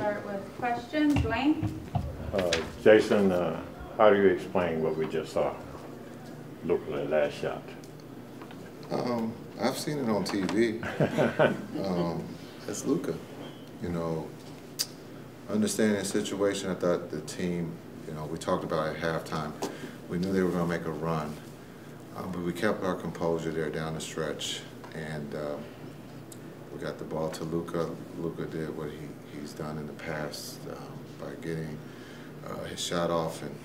start with questions. Dwayne? Jason, how do you explain what we just saw? Look at that last shot. I've seen it on TV. It's Luka. You know, understanding the situation, I thought the team, you know, we talked about at halftime, we knew they were going to make a run, but we kept our composure there down the stretch, and we got the ball to Luka. Luka did what he's done in the past by getting his shot off, and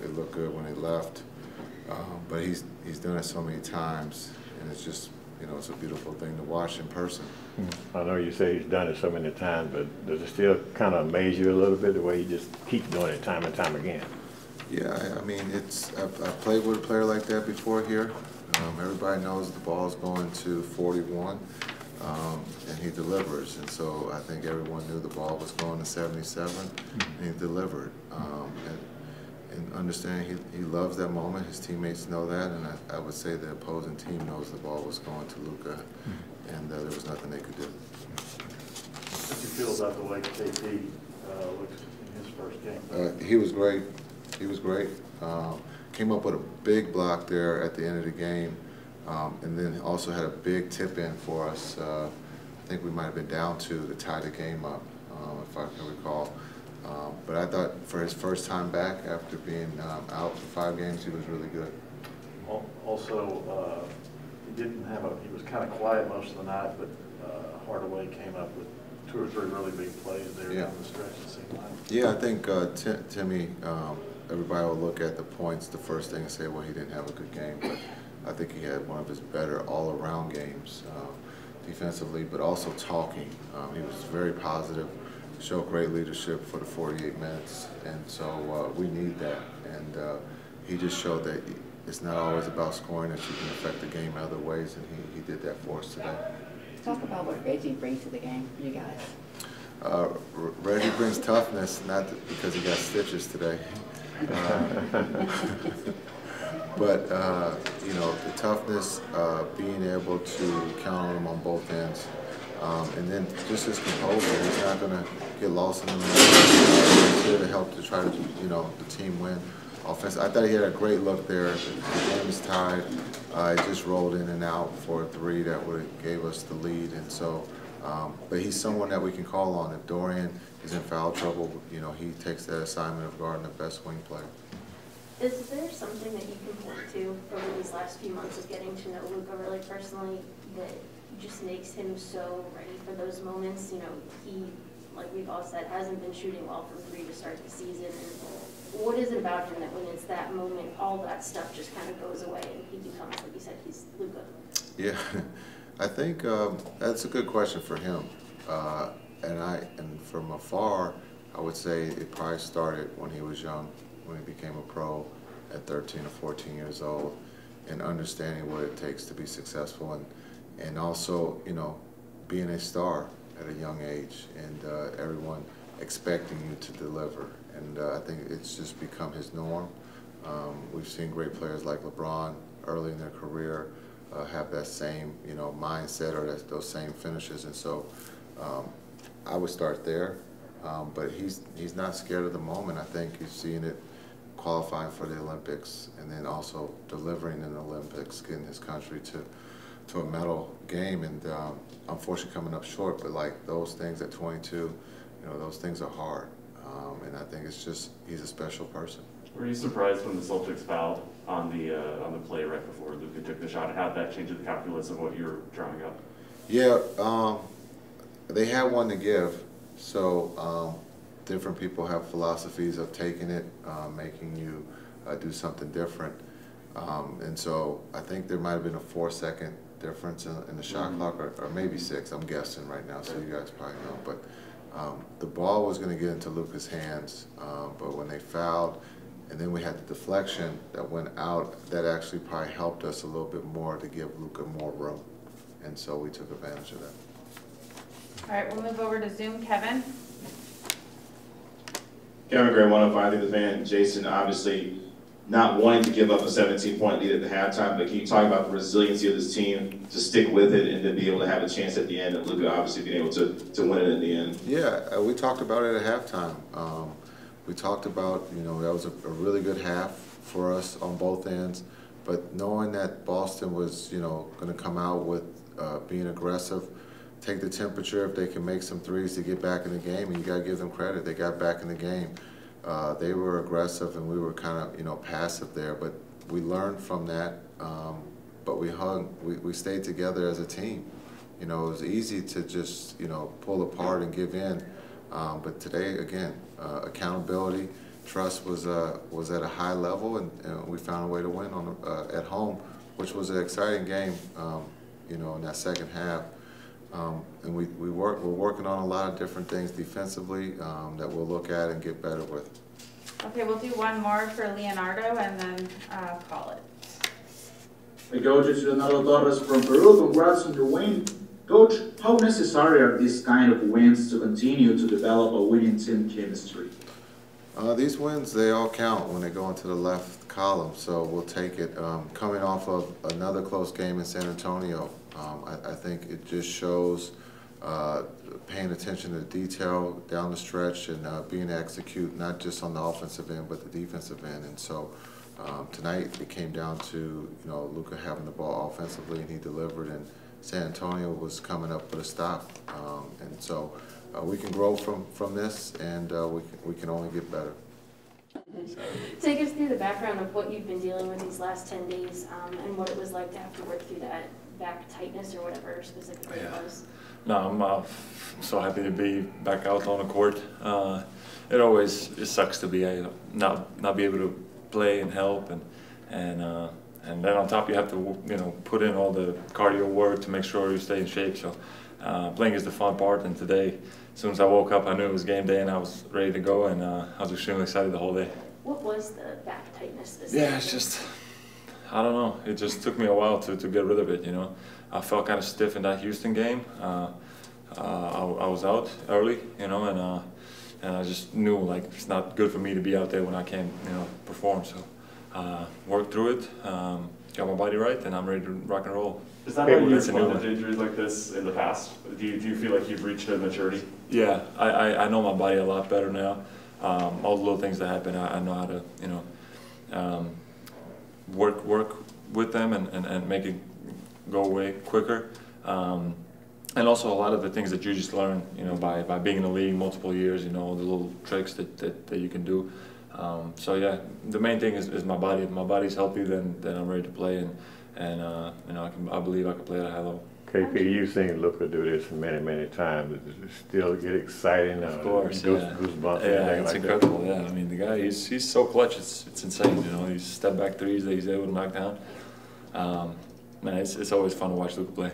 it looked good when he left. But he's done it so many times, and it's just, you know, it's a beautiful thing to watch in person. I know you say he's done it so many times, but does it still kind of amaze you a little bit the way he just keeps doing it time and time again? Yeah, I mean, I've played with a player like that before here. Everybody knows the ball's going to 41, and he delivers. And so I think everyone knew the ball was going to 77, and he delivered. And understanding he loves that moment. His teammates know that, and I would say the opposing team knows the ball was going to Luka, and there was nothing they could do. How do you feel about the way KP looked in his first game? He was great. He was great. Came up with a big block there at the end of the game, and then also had a big tip in for us. I think we might have been down 2 to tie the game up, if I can recall. But I thought for his first time back after being out for 5 games, he was really good. Also, he was kind of quiet most of the night, but Hardaway came up with 2 or 3 really big plays there down the stretch, it seemed like. Yeah, I think Timmy, everybody will look at the points the first thing and say, well, he didn't have a good game, but I think he had one of his better all-around games defensively, but also talking. He was very positive, showed great leadership for the 48 minutes, and so we need that. And he just showed that it's not always about scoring, that you can affect the game other ways, and he did that for us today. Talk about what Reggie brings to the game for you guys. Reggie brings toughness, not because he got stitches today. But, you know, the toughness, being able to count on him on both ends, and then just his composure. He's not going to get lost in the middle. He's here to help to try to, you know, the team win offense. I thought he had a great look there. The game is tied. He just rolled in and out for a 3 that would have gave us the lead. And so, but he's someone that we can call on. If Dorian is in foul trouble, you know, he takes that assignment of guarding the best wing player. Is there something that you can point to over these last few months of getting to know Luka really personally that just makes him so ready for those moments? You know, he, like we've all said, hasn't been shooting well from 3 to start the season. And what is it about him that when it's that moment, all that stuff just kind of goes away and he becomes, like you said, he's Luka? Yeah, I think that's a good question for him. And from afar, I would say it probably started when he was young, when he became a pro at 13 or 14 years old, and understanding what it takes to be successful, and also, you know, being a star at a young age, and everyone expecting you to deliver. And I think it's just become his norm. We've seen great players like LeBron early in their career have that same, you know, mindset or those same finishes. And so I would start there. But he's not scared of the moment. I think he's seeing it qualifying for the Olympics, and then also delivering in the Olympics, getting his country to a medal game, and unfortunately coming up short. But like those things at 22, you know, those things are hard, and I think it's just he's a special person. Were you surprised when the Celtics fouled on the play right before Luka took the shot? How did that change the calculus of what you were drawing up? Yeah, they had one to give, so different people have philosophies of taking it, making you do something different. And so I think there might have been a 4-second difference in the shot clock, or maybe 6. I'm guessing right now, so you guys probably know. But the ball was going to get into Luka's hands, but when they fouled, and then we had the deflection that went out, that actually probably helped us a little bit more to give Luka more room. And so we took advantage of that. All right, we'll move over to Zoom. Kevin. Kevin Gray, 105 through the fan. Jason, obviously, not wanting to give up a 17-point lead at the halftime, but can you talk about the resiliency of this team to stick with it and then be able to have a chance at the end, and Luka obviously being able to win it at the end? Yeah, we talked about it at halftime. We talked about, you know, that was a really good half for us on both ends, but knowing that Boston was, you know, going to come out with being aggressive, take the temperature if they can make some threes to get back in the game, and you got to give them credit. They got back in the game. They were aggressive, and we were kind of, you know, passive there, but we learned from that, but we stayed together as a team. You know, it was easy to just, you know, pull apart and give in, but today, again, accountability, trust was at a high level, and we found a way to win on at home, which was an exciting game, you know, in that second half. And we're working on a lot of different things defensively that we'll look at and get better with. Okay, we'll do one more for Leonardo and then call it. Hey, Coach, it's Leonardo Torres from Peru. Congrats on your win. Coach, how necessary are these kind of wins to continue to develop a winning team chemistry? These wins, they all count when they go into the left column, so we'll take it. Coming off of another close game in San Antonio, I think it just shows paying attention to the detail down the stretch and being able to execute not just on the offensive end but the defensive end. And so tonight it came down to, you know, Luka having the ball offensively, and he delivered, and San Antonio was coming up with a stop. And so we can grow from this, and we can only get better. Take us through the background of what you've been dealing with these last 10 days and what it was like to have to work through that back tightness or whatever specifically it was. No, I'm so happy to be back out on the court. It sucks to be not be able to play and help, and then on top you have to, you know, put in all the cardio work to make sure you stay in shape. So playing is the fun part, and today, as soon as I woke up, I knew it was game day and I was ready to go, and I was extremely excited the whole day. What was the back tightness specifically? Yeah, it's just, I don't know. It just took me a while to get rid of it, you know. I felt kind of stiff in that Houston game. I was out early, you know, and I just knew, like, it's not good for me to be out there when I can't, you know, perform. So worked through it, got my body right, and I'm ready to rock and roll. Is that how you've dealt with injuries like this in the past? Do you feel like you've reached a maturity? Yeah, I know my body a lot better now. All the little things that happen, I know how to, you know, work with them and make it go away quicker. And also a lot of the things that you just learn, you know, by being in the league multiple years, you know, the little tricks that you can do. So yeah, the main thing is my body. If my body's healthy, then I'm ready to play, and you know, I believe I can play at a high level. KP, you've seen Luka do this many times. It still get exciting. Of course, goosebumps. Yeah, it's like incredible. That. Yeah, I mean, the guy, he's so clutch. It's insane. You know, these step back threes that he's able to knock down. Man, it's always fun to watch Luka play.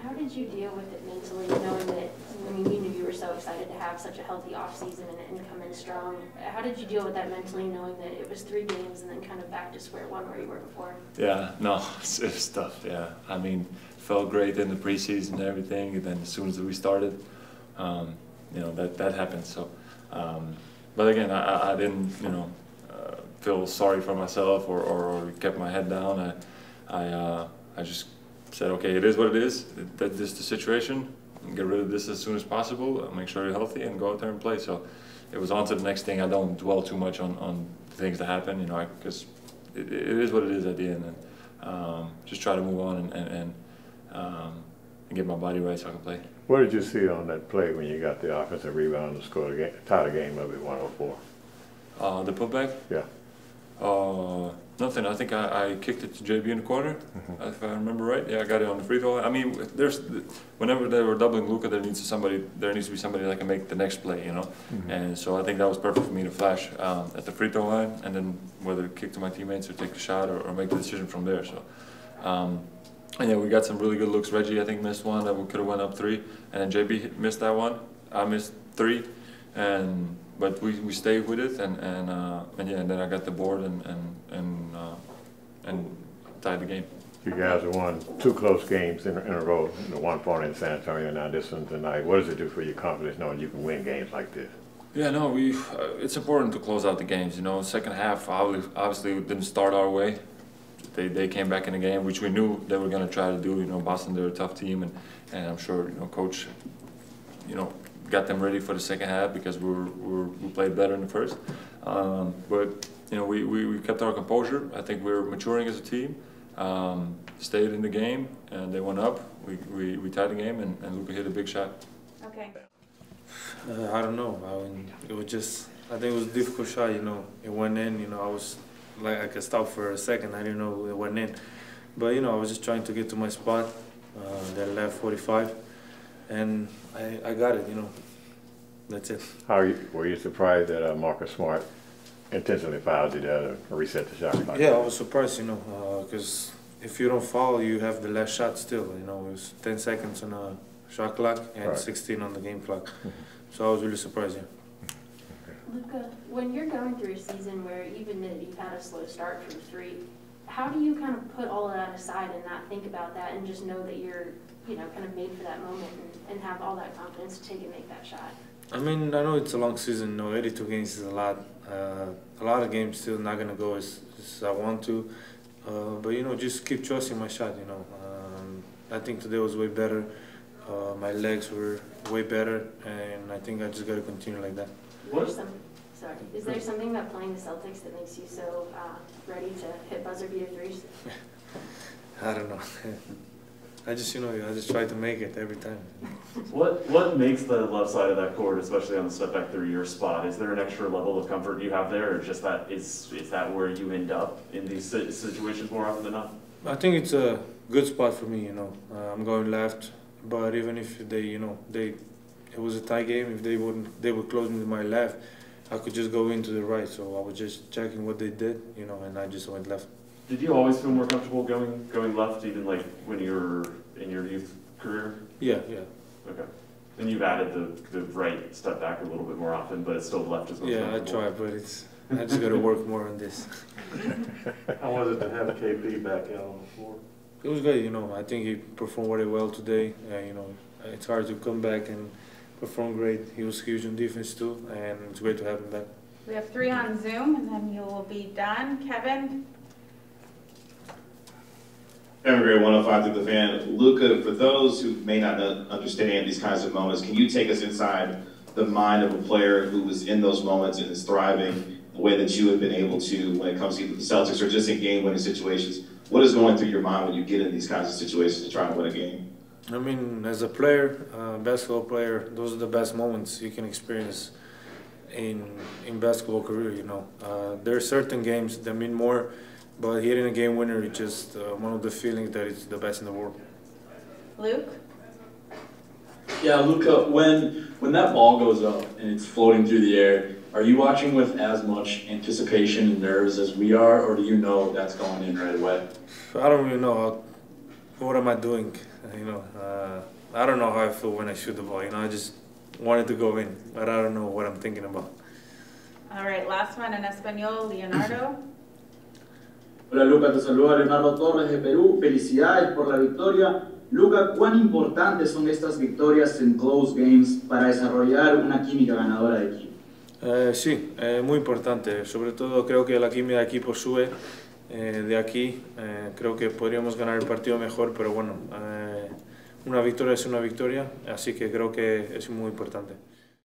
How did you deal with it mentally, knowing that, I mean, you knew you were so excited to have such a healthy offseason and come in strong. How did you deal with that mentally, knowing that it was 3 games and then kind of back to square one where you were before? Yeah, no, it was tough, yeah. I mean, felt great in the preseason and everything, and then as soon as we started, you know, that happened. So, but again, I didn't, you know, feel sorry for myself or kept my head down. I just said, okay, it is what it is. This is the situation. Get rid of this as soon as possible. Make sure you're healthy and go out there and play. So it was on to the next thing. I don't dwell too much on things that happen, you know, because it is what it is at the end. And just try to move on and get my body right so I can play. What did you see on that play when you got the offensive rebound and scored the game, tied the game up at 104? The putback? Yeah. Nothing. I think I kicked it to JB in the corner, if I remember right. Yeah, I got it on the free throw. I mean, whenever they were doubling Luka, there needs to be somebody that can make the next play, you know. And so I think that was perfect for me to flash at the free throw line, and then whether kick to my teammates or take the shot or make the decision from there. So, and yeah, we got some really good looks. Reggie, I think, missed one that we could have went up 3, and then JB missed that one. I missed 3, but we stayed with it, and yeah, and then I got the board and tied the game. You guys have won 2 close games in a row. The one point in San Antonio, now this one tonight. What does it do for your confidence knowing you can win games like this? Yeah, no, it's important to close out the games, you know. Second half, obviously didn't start our way. They came back in the game, which we knew they were going to try to do. You know, Boston, they're a tough team, and I'm sure, you know, coach, you know, got them ready for the second half because we played better in the first. But you know, we kept our composure. I think we're maturing as a team. Stayed in the game, and they went up. We tied the game, and Luka hit a big shot. Okay. I don't know. I mean, it was just, I think it was a difficult shot, you know. It went in, you know, I was like, I could stop for a second. I didn't know it went in. But, you know, I was just trying to get to my spot, that left 45, and I got it, you know. That's it. Were you surprised that Marcus Smart intentionally fouled you there to reset the shot clock? Yeah, I was surprised, you know, because if you don't foul, you have the last shot still, you know. It was 10 seconds on a shot clock and right. 16 on the game clock. So I was really surprised, yeah. Luka, when you're going through a season where even if you've had a slow start from three, how do you kind of put all of that aside and not think about that and just know that you're, you know, kind of made for that moment and have all that confidence to take and make that shot? I mean, I know it's a long season. No, 82 games is a lot. A lot of games still not gonna go as I want to. But you know, just keep trusting my shot. You know, I think today was way better. My legs were way better, and I think I just gotta continue like that. Is there something about playing the Celtics that makes you so ready to hit buzzer beater threes? I don't know. I just try to make it every time. What makes the left side of that court, especially on the step back three, your spot? Is there an extra level of comfort you have there, or just that is that where you end up in these situations more often than not? I think it's a good spot for me. You know, I'm going left, but even if they, you know, it was a tie game. If they would close me to my left, I could just go into the right. So I was just checking what they did, you know, and I just went left. Did you always feel more comfortable going left, even like when you were in your youth career? Yeah. Okay. And you've added the right step back a little bit more often, but it's still left as well. Yeah, I try, but I just got to work more on this. How was it to have KP back out on the floor? It was great, you know. I think he performed very well today. You know, it's hard to come back and perform great. He was huge on defense too, and it's great to have him back. We have 3 on Zoom, and then you will be done. Kevin? Kevin Gray, 105 through the fan. Luka, for those who may not understand these kinds of moments, can you take us inside the mind of a player who was in those moments and is thriving the way that you have been able to when it comes to either the Celtics or just in game-winning situations? What is going through your mind when you get in these kinds of situations to try and win a game? I mean, as a player, basketball player, those are the best moments you can experience in basketball career, you know. There are certain games that mean more, but hitting a game winner is just one of the feelings that it's the best in the world. Luke? Yeah, Luka, when that ball goes up and it's floating through the air, are you watching with as much anticipation and nerves as we are, or do you know that's going in right away? I don't really know what am I doing, you know. I don't know how I feel when I shoot the ball, you know. I just wanted to go in, but I don't know what I'm thinking about. All right, last one in Espanol, Leonardo. Hola Luka, te saluda Leonardo Torres de Perú. Felicidades por la victoria. Luka, ¿cuán importantes son estas victorias en close games para desarrollar una química ganadora de equipo? Sí, muy importante. Sobre todo creo que la química de equipo sube de aquí. Creo que podríamos ganar el partido mejor, pero bueno, una victoria es una victoria, así que creo que es muy importante.